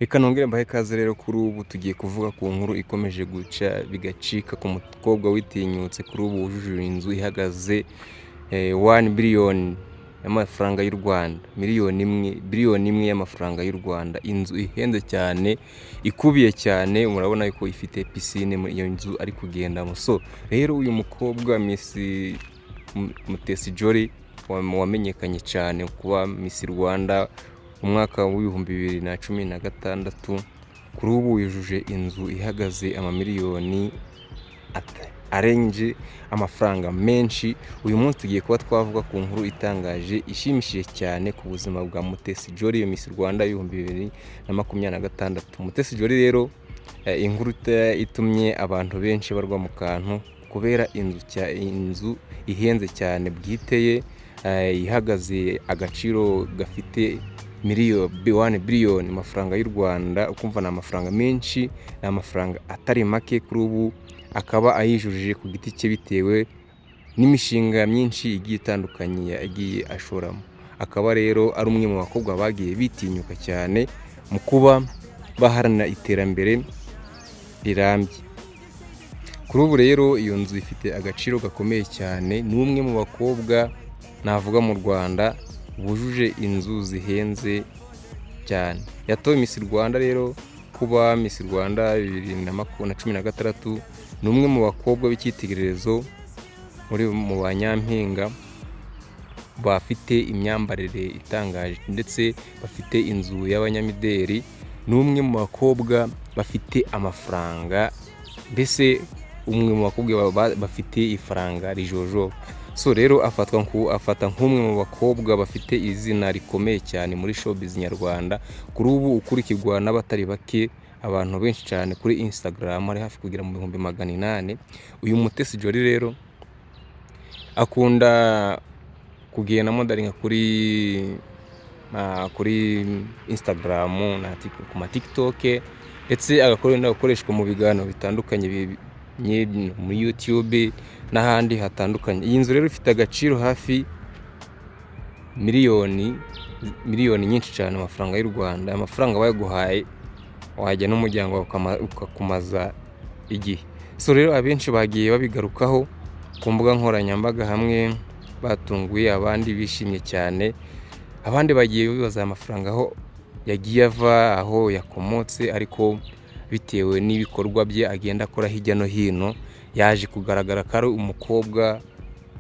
Reka nongere mbahe ikaze rero kuri ubu tugiye kuvuga ku nkuru ikomeje guca bigacika ku mukobwa witinyutse kuri ubu wujuje inzu ihagaze 1 billion y'amafaranga y'u Rwanda, biliyoni imwe y'amafaranga y'u Rwanda. Inzu ihenze cyane, ikubiye cyane, murabona yuko ifite piscine muri iyo nzu ari kugendamo. So rero uyu mukobwa Miss Mutesi Jolly wamenyekanye cyane kuba Miss Rwanda umwaka w'ibihumbi 2016, kuri ubu yujuje inzu ihagaze amamiliyoni arenze amafaranga menshi. Uyu munsi tugiye kuba twavuga ku nkuru itangaje ishimishije cyane ku buzima bwa Mutesi Jolly, Miss Rwanda y'ibihumbi 2026. Mutesi Jolly rero inkuru itumye abantu benshi barwa mu kantu kubera inzu ihenze cyane bwiteye, ihagaze agaciro gafite 1 billion amafaranga y'u Rwanda. Ukumva ni amafaranga menshi, ni amafaranga atari make. Kuri ubu akaba ayijujije ku giti cye bitewe n'imishinga myinshi igiye itandukanye yagiye ashoramo. Akaba rero ari umwe mu bakobwa bagiye bitinyuka cyane mu kuba baharanira iterambere rirambye. Kuri ubu rero iyo nzu ifite agaciro gakomeye cyane. Ni umwe mu bakobwa navuga mu Rwanda bujuje inzu zihenze cyane. Yatowe Miss Rwanda rero, kuba Miss Rwanda 2016, ni umwe mu bakobwa b'icyitegererezo mu banyampinga bafite imyambarire itangaje ndetse bafite inzu y'abanyamideli. Ni umwe mu bakobwa bafite amafaranga, mbese umwe mu bakobwa bafite ifaranga rijojo. So rero afata nk'umwe mu bakobwa bafite izina rikomeye cyane muri showbiz nyarwanda. Kuri ubu ukurikirwa n'abatari bake, abantu benshi cyane kuri Instagram, ari hafi kugera mu 800. Uyu Mutesi Jolly rero akunda kugenda modelinga kuri Instagram ku ma TikTok, ndetse agakoreshwa mu biganiro bitandukanye muri YouTube n'ahandi hatandukanye. Iyi nzu rero ifite agaciro hafi miliyoni nyinshi cyane amafaranga y'u Rwanda. Amafaranga bayaguhaye wajya n'umuryango ukakumaza igihe. So rero abenshi bagiye babigarukaho ku mbuga nkoranyambaga, hamwe batunguye, abandi bishimye cyane, abandi bagiye bibaza amafaranga aho yagiye ava, aho yakomotse. Ariko bitewe n'ibikorwa bye agenda akora hirya no hino, yaje kugaragara ko ari umukobwa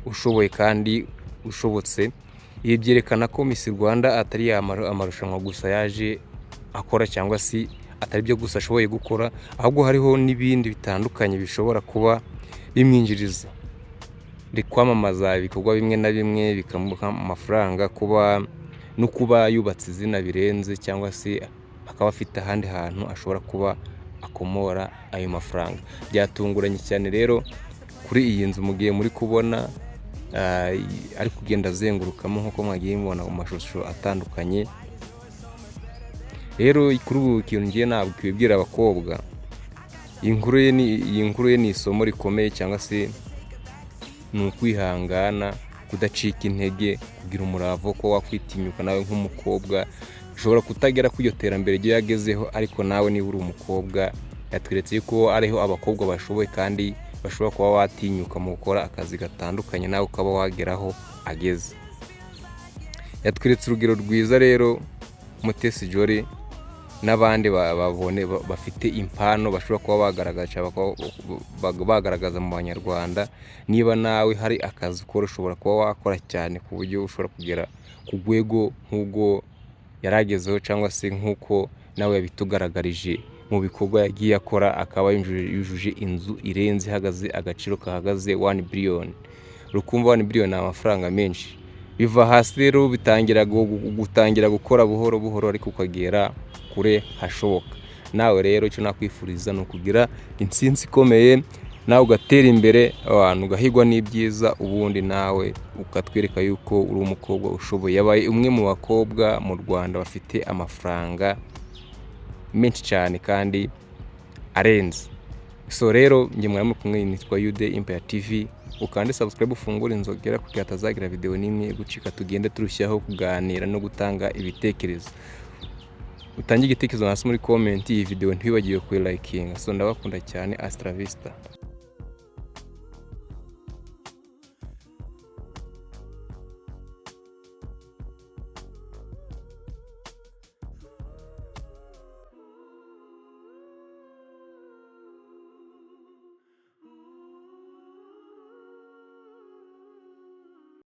ushoboye kandi ushobotse. Ibi byerekana ko Miss Rwanda atari amarushanwa gusa yaje akora, cyangwa se atari byo gusa ashoboye gukora, ahubwo hariho n'ibindi bitandukanye bishobora kuba bimwinjiriza, kwamamaza ibikorwa bimwe na bimwe bikamuha amafaranga, kuba yubatse izina birenze, cyangwa se akaba afite ahandi hantu ashobora kuba akomora ayo mafaranga. Byatunguranye cyane rero kuri iyi nzu mugiye muri kubona ari kugenda azengurukamo nk'uko mwagiye mubona mu mashusho atandukanye. Rero kuri ubu ikintu ngiye ntabwo kwibwira abakobwa, iyi nkuru ye ni isomo rikomeye, cyangwa se ni ukwihangana, kudacika intege, kugira umurava ko wakwitinyuka nawe nk'umukobwa. Ushobora kutagera ku iyo terambere ryo yagezeho, ariko nawe niba uri umukobwa, yatweretse yuko ariho abakobwa bashoboye kandi bashobora kuba watinyuka mu gukora akazi gatandukanye, nawe ukaba wageraho ageze. Yatweretse urugero rwiza rero Mutesi Jolly, n'abandi bafite impano bashobora kuba bagaragaza mu Banyarwanda. Niba nawe hari akazi ukora, ushobora kuba wakora cyane ku buryo ushobora kugera ku rwego nk'ubwo yaragezeho, cyangwa se nk'uko nawe yabitugaragarije mu bikorwa yagiye akora. Akaba yujuje inzu irenze, ihagaze agaciro kahagaze 1 billion. Rukumva 1 billion ni amafaranga menshi. Biva hasi rero gutangira gukora buhoro buhoro, ariko ukagera kure hashoboka. Nawe rero icyo nakwifuriza ni ukugira intsinzi ikomeye, nawe ugatera imbere, abantu ugahigwa n'ibyiza, ubundi nawe ukatwereka yuko uri umukobwa ushoboye. Yabaye umwe mu bakobwa mu Rwanda bafite amafaranga menshi cyane kandi arenze. So rero njye mwari kumwe, nitwa Yude Empire TV. Ukande subscribe, ufungure inzogera kugira atazagira video n'imwe gucika. Tugende turushaho kuganira no gutanga ibitekerezo. utange igitekerezo hasi muri comment. Iyi video ntiwibagiwe kuyilikinga. So ndabakunda cyane, Astra Vista.